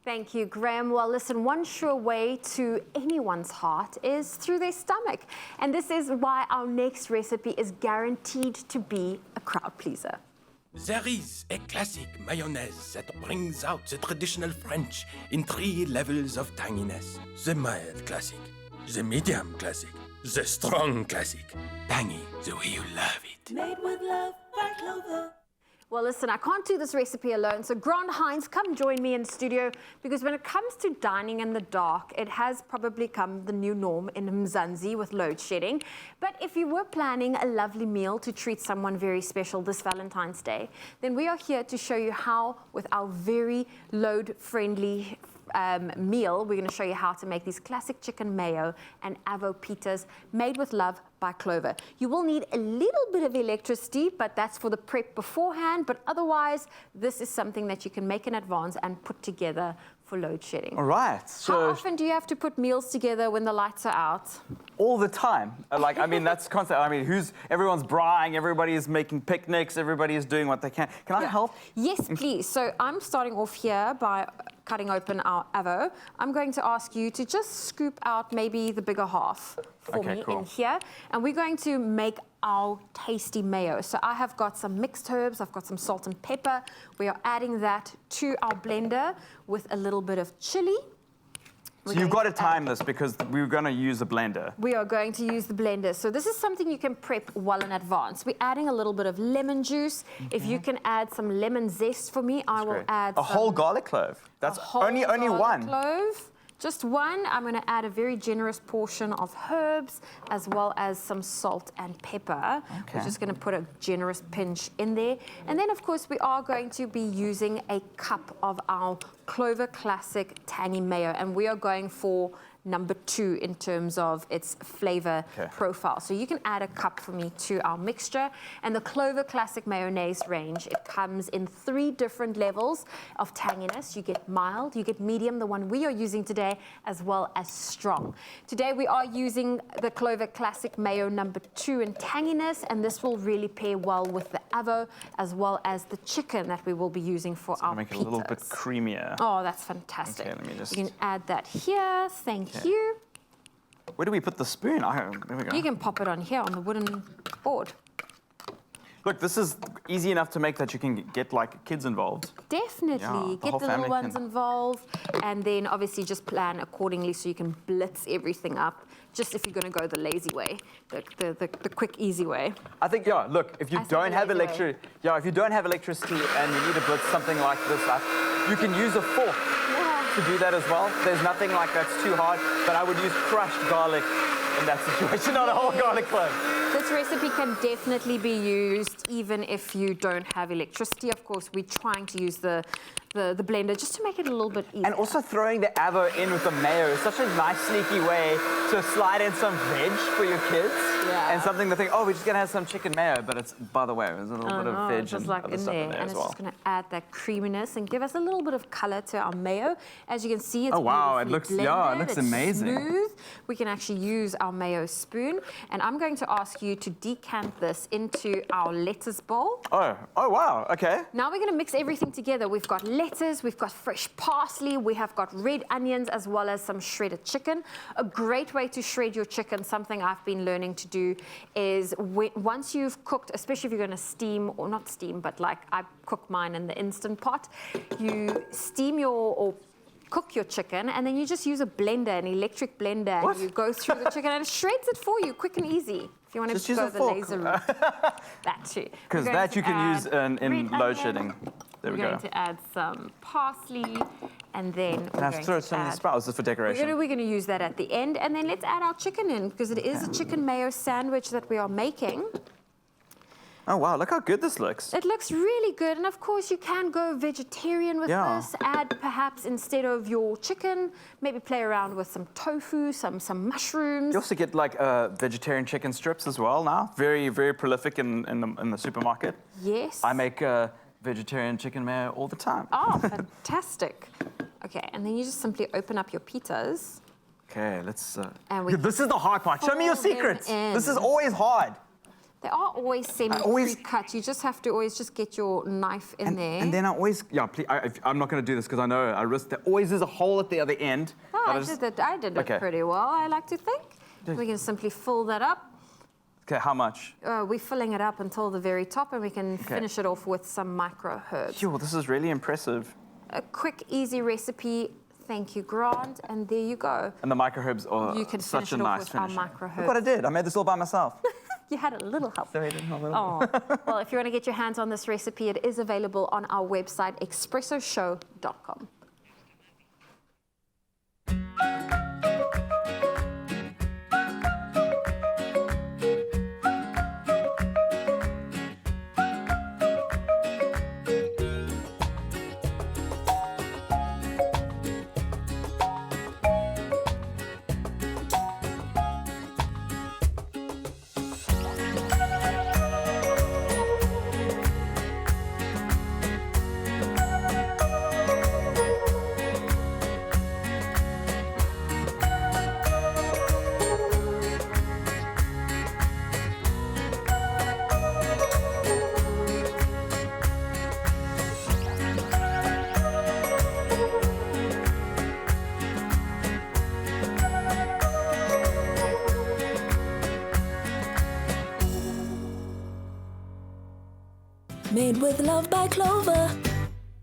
Thank you, Graham. Well, listen, one sure way to anyone's heart is through their stomach. And this is why our next recipe is guaranteed to be a crowd pleaser. There is a classic mayonnaise that brings out the traditional French in 3 levels of tanginess. The mild classic, the medium classic, the strong classic. Tangy the way you love it. Made with love by Clover. Well, listen, I can't do this recipe alone, so Grant Hines, come join me in studio, because when it comes to dining in the dark, it has probably come the new norm in Mzansi with load shedding. But if you were planning a lovely meal to treat someone very special this Valentine's Day, then we are here to show you how, with our very load-friendly meal, we're going to show you how to make these classic chicken mayo and avo pitas made with love by Clover. You will need a little bit of electricity, but that's for the prep beforehand. But otherwise, this is something that you can make in advance and put together for load shedding. All right. So how often do you have to put meals together when the lights are out? all the time. Like, I mean, that's constant. I mean, everyone's braaiing, everybody is making picnics, everybody is doing what they can. Can I help? Yes, please. So I'm starting off here by cutting open our avo. I'm going to ask you to just scoop out maybe the bigger half for me in here. And we're going to make our tasty mayo. So I have got some mixed herbs, I've got some salt and pepper. We are adding that to our blender with a little bit of chili. So you've got to time this because we're going to use a blender. We are going to use the blender. So this is something you can prep well in advance. We're adding a little bit of lemon juice. If you can add some lemon zest for me, I will add a whole garlic clove. That's only one. Clove. Just one. I'm going to add a very generous portion of herbs as well as some salt and pepper. Okay. We're just going to put a generous pinch in there. And then, of course, we are going to be using a cup of our Clover Classic tangy mayo. And we are going for number 2 in terms of its flavor profile. So you can add a cup for me to our mixture. And the Clover Classic mayonnaise range, it comes in 3 different levels of tanginess. You get mild, you get medium, the one we are using today, as well as strong. Today we are using the Clover Classic mayo number 2 in tanginess, and this will really pair well with the avo as well as the chicken that we will be using for our make pitas. it a little bit creamier. Oh, that's fantastic. Okay, let me just... You can add that here. Thank you. Where do we put the spoon? There we go. You can pop it on here on the wooden board. Look, this is easy enough to make that you can get like kids involved. Definitely. Get the little ones involved, and then obviously just plan accordingly so you can blitz everything up. Just if you're going to go the lazy way, the quick, easy way. I think, look, if you don't have electricity and you need to blitz something like this up, you can use a fork to do that as well. There's nothing like that's too hard, but I would use crushed garlic in that situation, not a whole garlic clove. This recipe can definitely be used even if you don't have electricity. Of course, we're trying to use the blender just to make it a little bit easier. And also throwing the avo in with the mayo is such a nice, sneaky way to slide in some veg for your kids. Yeah. And something to think, oh, we're just going to have some chicken mayo, but it's, by the way, there's a little bit of veg and other stuff in there as well. And it's just going to add that creaminess and give us a little bit of color to our mayo. As you can see, it's it looks blended, it looks amazing. Smooth. We can actually use our mayo spoon, and I'm going to ask you to decant this into our lettuce bowl. Oh wow, okay. Now we're going to mix everything together. We've got lettuce, we've got fresh parsley, we have got red onions, as well as some shredded chicken. A great way to shred your chicken, something I've been learning to do, is once you've cooked, especially if you're going to steam, or not steam, but like I cook mine in the Instant Pot, you steam or cook your chicken, and then you just use a blender, an electric blender, and you go through the chicken, and it shreds it for you, quick and easy. If you want to go the laser route, that too. Because that you can use in load shedding. There we go. We're going to add some parsley, and then we're going to throw some of the sprouts just for decoration. We're going to use that at the end, and then let's add our chicken in, because it is a chicken mayo sandwich that we are making. Oh, wow, look how good this looks. It looks really good. And, of course, you can go vegetarian with this. Add, perhaps, instead of your chicken, maybe play around with some tofu, some mushrooms. You also get, like, vegetarian chicken strips as well now. Very, very prolific in the supermarket. Yes. I make vegetarian chicken mayo all the time. Oh, fantastic. Okay, and then you just simply open up your pitas. Okay, let's... And this is the hard part. Show me your secrets. This is always hard. They are always semi-pre-cut. You just have to always just get your knife in there. And then I always, please, I'm not going to do this because I know I risk. There always is a hole at the other end. Oh, I did it pretty well, I like to think. We can simply fill that up. Okay, how much? We're filling it up until the very top, and we can finish it off with some micro herbs. Yo, this is really impressive. A quick, easy recipe. Thank you, Grant. And there you go. And the micro herbs are you can such a finish it off nice with our finish. micro herbs. Look what I did. I made this all by myself. You had a little help. Sorry, I didn't have a little. Oh. Well, if you want to get your hands on this recipe, it is available on our website, expressoshow.com. Made with love by Clover.